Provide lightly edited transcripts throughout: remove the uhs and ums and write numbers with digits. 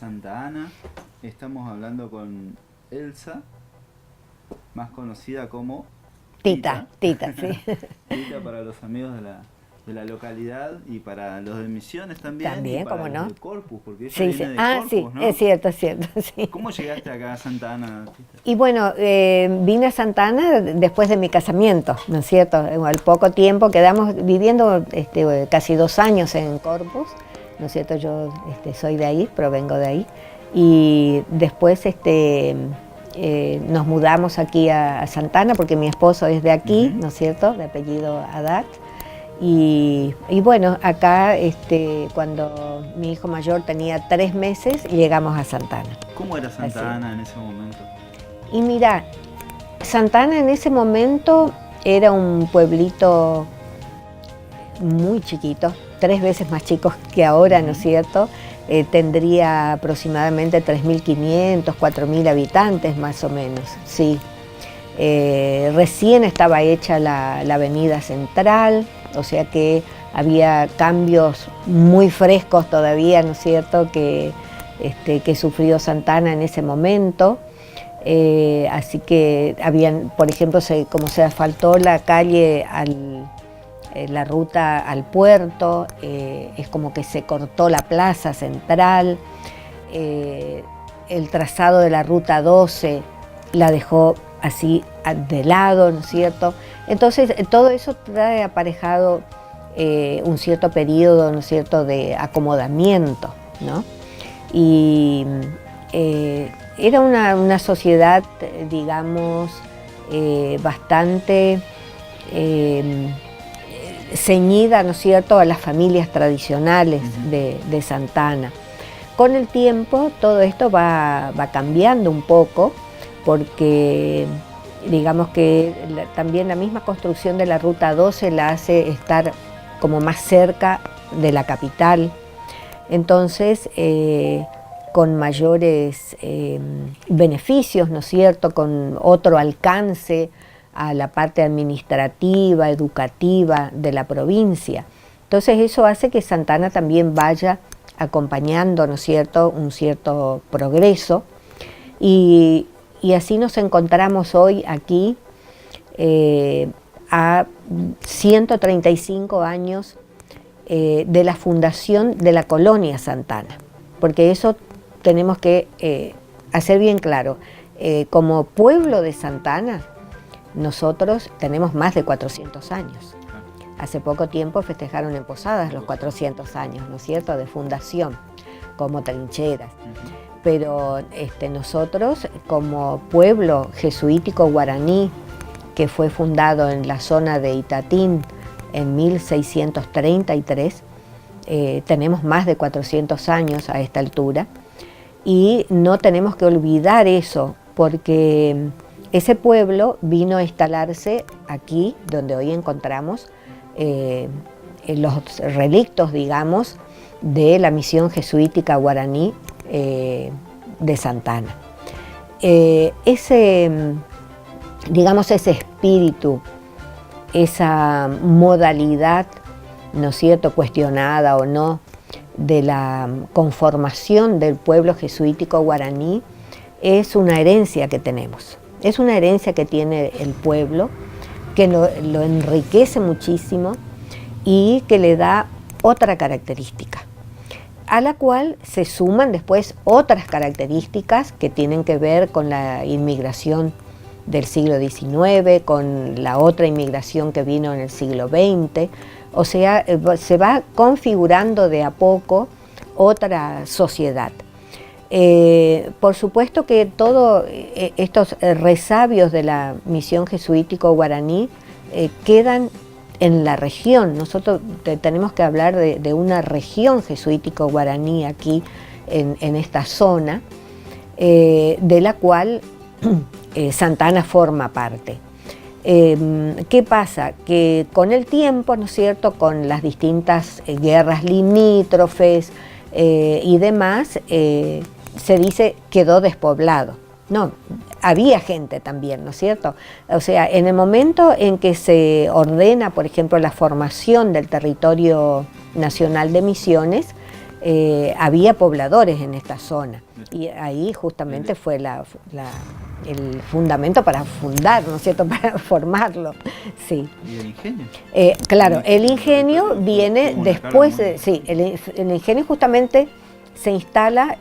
Santa Ana. Estamos hablando con Elsa, más conocida como Tita, Tita, sí. Tita para los amigos de la localidad y para los de Misiones también. También, y para ¿cómo los no? de Corpus, porque ella Sí, viene sí. de Ah, Corpus, sí, ¿no? es cierto, sí. ¿Cómo llegaste acá a Santa Ana, Tita? Y bueno, vine a Santa Ana después de mi casamiento, ¿no es cierto? Al poco tiempo quedamos viviendo casi 2 años en Corpus, ¿no es cierto? Yo soy de ahí, provengo de ahí. Y después nos mudamos aquí a Santa Ana porque mi esposo es de aquí, ¿no es cierto? De apellido Haddad. Y bueno, acá cuando mi hijo mayor tenía 3 meses, llegamos a Santa Ana. ¿Cómo era Santa Ana en ese momento? Y mira, Santa Ana en ese momento era un pueblito muy chiquito, 3 veces más chico que ahora, ¿no es cierto? Tendría aproximadamente 3.500, 4.000 habitantes más o menos, sí. Recién estaba hecha la avenida central, o sea que había cambios muy frescos todavía, ¿no es cierto?, que sufrió Santa Ana en ese momento. Así que habían, por ejemplo, como se asfaltó la calle, la ruta al puerto, es como que se cortó la plaza central, el trazado de la ruta 12 la dejó así de lado, ¿no es cierto? Entonces todo eso trae aparejado un cierto periodo, ¿no es cierto?, de acomodamiento, ¿no? Y era una sociedad, digamos, bastante ceñida, ¿no es cierto?, a las familias tradicionales de Santa Ana. Con el tiempo todo esto va cambiando un poco porque digamos que también la misma construcción de la Ruta 12 la hace estar como más cerca de la capital. Entonces, con mayores beneficios, ¿no es cierto?, con otro alcance a la parte administrativa, educativa de la provincia. Entonces eso hace que Santa Ana también vaya acompañando, ¿no es cierto?, un cierto progreso. Y así nos encontramos hoy aquí a 135 años de la fundación de la colonia Santa Ana, porque eso tenemos que hacer bien claro. Como pueblo de Santa Ana, nosotros tenemos más de 400 años. Hace poco tiempo festejaron en Posadas los 400 años, ¿no es cierto?, de fundación, como trincheras. Pero nosotros, como pueblo jesuítico guaraní, que fue fundado en la zona de Itatín en 1633, tenemos más de 400 años a esta altura, y no tenemos que olvidar eso, porque ese pueblo vino a instalarse aquí, donde hoy encontramos los relictos, digamos, de la misión jesuítica guaraní de Santa Ana. Digamos, ese espíritu, esa modalidad, ¿no es cierto?, cuestionada o no, de la conformación del pueblo jesuítico guaraní, es una herencia que tenemos. Es una herencia que tiene el pueblo, que lo enriquece muchísimo y que le da otra característica, a la cual se suman después otras características que tienen que ver con la inmigración del siglo XIX, con la otra inmigración que vino en el siglo XX. O sea, se va configurando de a poco otra sociedad. Por supuesto que todos estos resabios de la misión jesuítico guaraní quedan en la región. Nosotros tenemos que hablar de una región jesuítico guaraní aquí en esta zona, de la cual Santa Ana forma parte. ¿Qué pasa? Que con el tiempo, ¿no es cierto?, con las distintas guerras limítrofes y demás, se dice quedó despoblado. No, había gente también, ¿no es cierto? O sea, en el momento en que se ordena, por ejemplo, la formación del territorio nacional de Misiones, había pobladores en esta zona. Y ahí justamente fue el fundamento para fundar, ¿no es cierto?, para formarlo. Sí. ¿Y el ingenio? Claro, el ingenio viene después, sí, el ingenio justamente se instala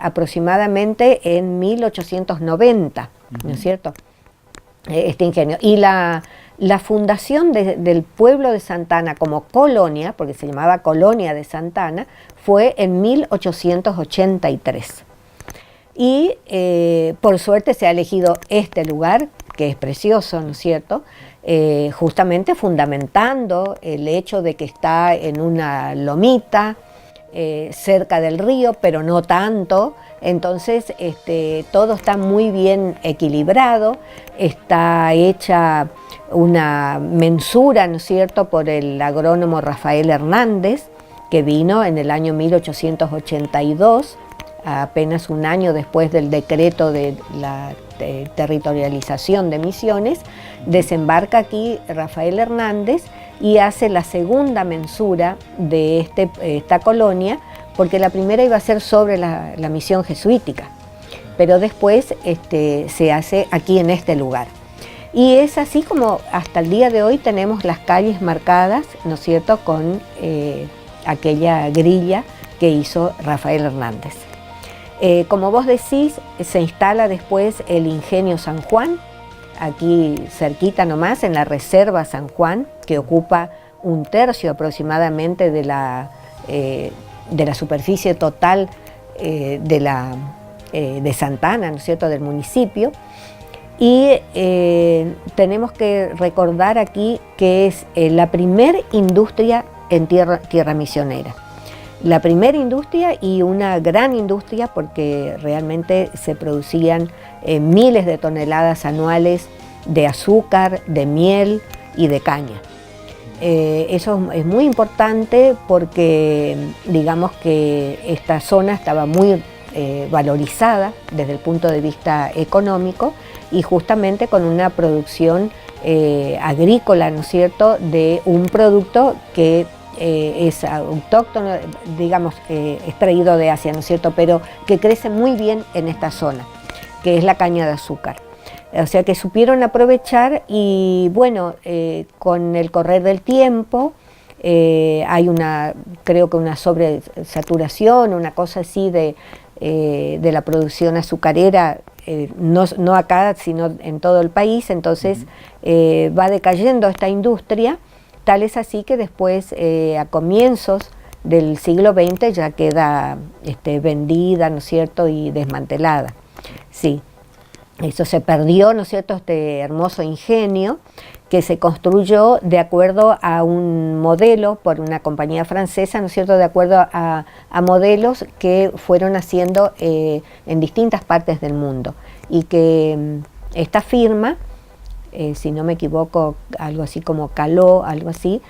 aproximadamente en 1890, ¿no es cierto?, este ingenio. Y la fundación del pueblo de Santa Ana como colonia, porque se llamaba Colonia de Santa Ana, fue en 1883. Y por suerte se ha elegido este lugar, que es precioso, ¿no es cierto?, justamente fundamentando el hecho de que está en una lomita, cerca del río, pero no tanto. Entonces todo está muy bien equilibrado, está hecha una mensura, ¿no es cierto?, por el agrónomo Rafael Hernández, que vino en el año 1882, apenas un año después del decreto de la territorialización de Misiones. Desembarca aquí Rafael Hernández y hace la segunda mensura de esta colonia, porque la primera iba a ser sobre la misión jesuítica, pero después se hace aquí en este lugar. Y es así como hasta el día de hoy tenemos las calles marcadas, ¿no es cierto?, con aquella grilla que hizo Rafael Hernández. Como vos decís, se instala después el ingenio San Juan, aquí cerquita nomás, en la reserva San Juan, que ocupa 1/3 aproximadamente de la superficie total de Santa Ana, ¿no es cierto?, del municipio. Y tenemos que recordar aquí que es la primer industria en tierra misionera. La primera industria, y una gran industria, porque realmente se producían miles de toneladas anuales de azúcar, de miel y de caña. Eso es muy importante porque digamos que esta zona estaba muy valorizada desde el punto de vista económico, y justamente con una producción agrícola, ¿no es cierto?, de un producto que es autóctono, digamos, extraído de Asia, ¿no es cierto?, pero que crece muy bien en esta zona, que es la caña de azúcar. O sea que supieron aprovechar, y bueno, con el correr del tiempo hay creo que una sobresaturación, una cosa así de la producción azucarera, no acá, sino en todo el país. Entonces va decayendo esta industria. Tal es así que después, a comienzos del siglo XX, ya queda vendida, ¿no es cierto?, y desmantelada. Sí, eso se perdió, ¿no es cierto?, este hermoso ingenio que se construyó de acuerdo a un modelo por una compañía francesa, ¿no es cierto?, de acuerdo a modelos que fueron haciendo en distintas partes del mundo, y que esta firma, si no me equivoco, algo así como Caló, algo así,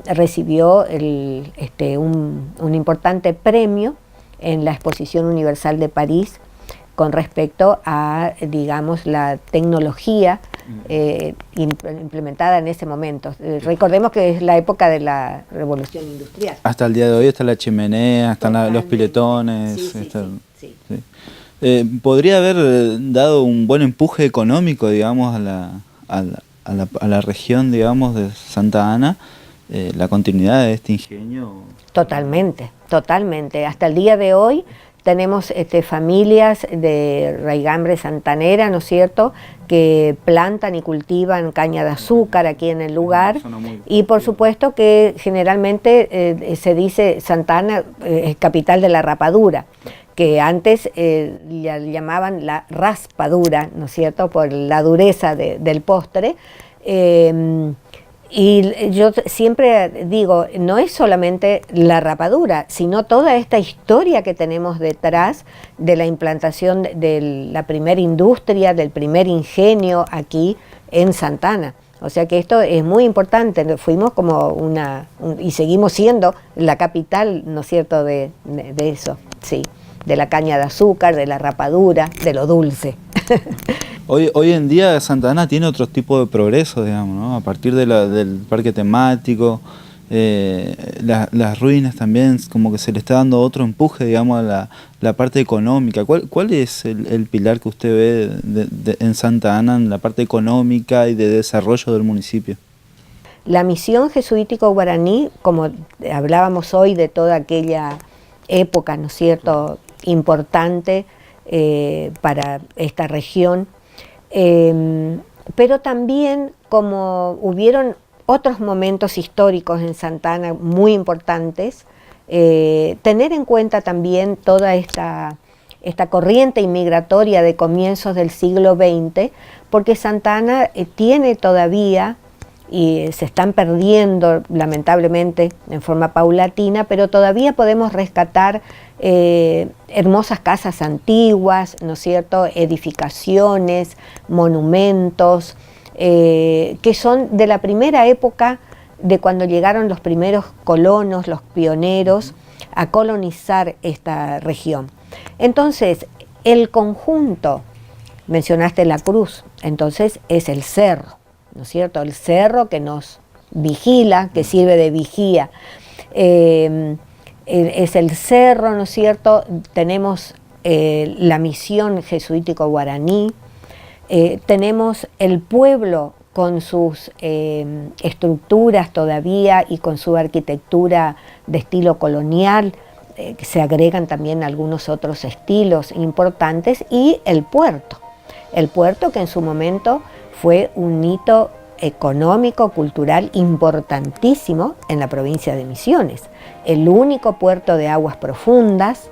recibió un importante premio en la Exposición Universal de París con respecto a, digamos, la tecnología implementada en ese momento. Recordemos que es la época de la Revolución Industrial. Hasta el día de hoy está la chimenea, están los piletones. Sí. ¿Podría haber dado un buen empuje económico, digamos, a la región, digamos, de Santa Ana, la continuidad de este ingenio? Totalmente, totalmente. Hasta el día de hoy tenemos familias de raigambre santanera, ¿no es cierto?, que plantan y cultivan caña de azúcar aquí en el lugar, y por supuesto que generalmente se dice Santa Ana es capital de la rapadura, que antes la llamaban la raspadura, ¿no es cierto?, por la dureza del postre. Y yo siempre digo, no es solamente la rapadura, sino toda esta historia que tenemos detrás de la implantación de la primera industria, del primer ingenio aquí en Santa Ana. O sea que esto es muy importante. Fuimos como y seguimos siendo la capital, ¿no es cierto?, de eso, sí, de la caña de azúcar, de la rapadura, de lo dulce. Hoy en día Santa Ana tiene otro tipo de progreso, digamos, ¿no? A partir del parque temático, las ruinas también, como que se le está dando otro empuje, digamos, a la parte económica. ¿Cuál es el pilar que usted ve en Santa Ana en la parte económica y de desarrollo del municipio? La misión jesuítico guaraní, como hablábamos hoy de toda aquella época, ¿no es cierto?, importante para esta región, pero también como hubieron otros momentos históricos en Santa Ana muy importantes, tener en cuenta también toda esta corriente inmigratoria de comienzos del siglo XX, porque Santa Ana tiene todavía, y se están perdiendo lamentablemente en forma paulatina, pero todavía podemos rescatar hermosas casas antiguas, ¿no es cierto?, edificaciones, monumentos, que son de la primera época de cuando llegaron los primeros colonos, los pioneros, a colonizar esta región. Entonces, el conjunto, mencionaste la cruz, entonces es el cerro, ¿no es cierto?, el cerro que nos vigila, que sirve de vigía. Es el cerro, ¿no es cierto? Tenemos la misión jesuítico guaraní, tenemos el pueblo con sus estructuras todavía y con su arquitectura de estilo colonial, que se agregan también algunos otros estilos importantes, y el puerto que en su momento fue un hito económico, cultural importantísimo en la provincia de Misiones. El único puerto de aguas profundas,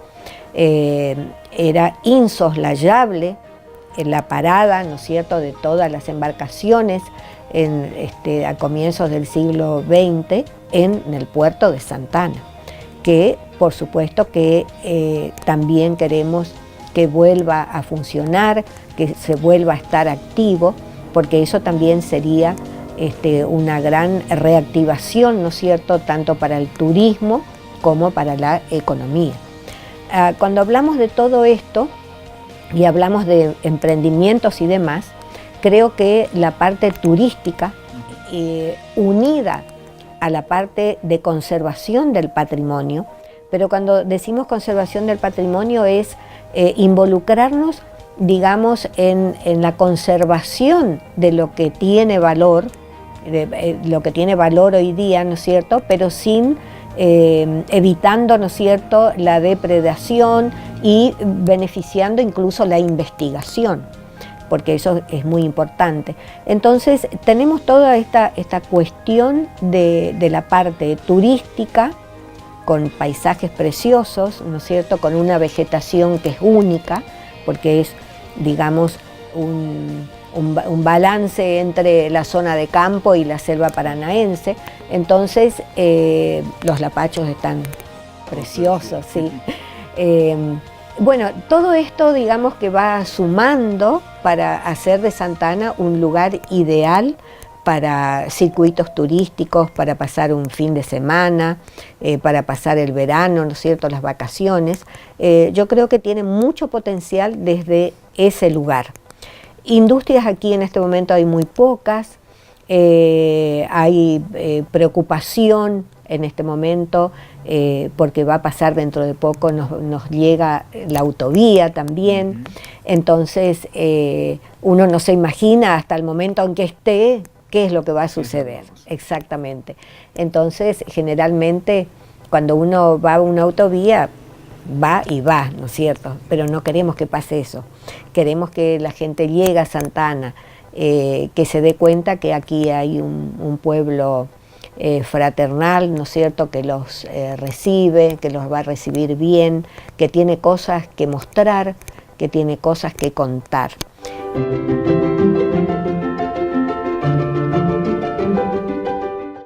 era insoslayable la parada, ¿no es cierto?, de todas las embarcaciones a comienzos del siglo XX en el puerto de Santa Ana, que por supuesto que también queremos que vuelva a funcionar, que se vuelva a estar activo, porque eso también sería una gran reactivación, ¿no es cierto?, tanto para el turismo como para la economía. Cuando hablamos de todo esto y hablamos de emprendimientos y demás, creo que la parte turística, unida a la parte de conservación del patrimonio, pero cuando decimos conservación del patrimonio es involucrarnos, digamos, en la conservación de lo que tiene valor, hoy día, ¿no es cierto?, pero sin evitando, ¿no es cierto?, la depredación y beneficiando incluso la investigación, porque eso es muy importante. Entonces tenemos toda esta cuestión de la parte turística, con paisajes preciosos, ¿no es cierto?, con una vegetación que es única, porque es, digamos, un balance entre la zona de campo y la selva paranaense. Entonces los lapachos están preciosos, sí. Bueno, todo esto, digamos, que va sumando para hacer de Santa Ana un lugar ideal para circuitos turísticos, para pasar un fin de semana, para pasar el verano, ¿no es cierto?, las vacaciones. Yo creo que tiene mucho potencial desde ese lugar. Industrias aquí en este momento hay muy pocas, hay preocupación en este momento porque va a pasar dentro de poco, nos llega la autovía también. Entonces uno no se imagina hasta el momento en que esté qué es lo que va a suceder, exactamente. Entonces, generalmente, cuando uno va a una autovía, va y va, ¿no es cierto? Pero no queremos que pase eso. Queremos que la gente llegue a Santa Ana, que se dé cuenta que aquí hay un pueblo fraternal, ¿no es cierto?, que los recibe, que los va a recibir bien, que tiene cosas que mostrar, que tiene cosas que contar.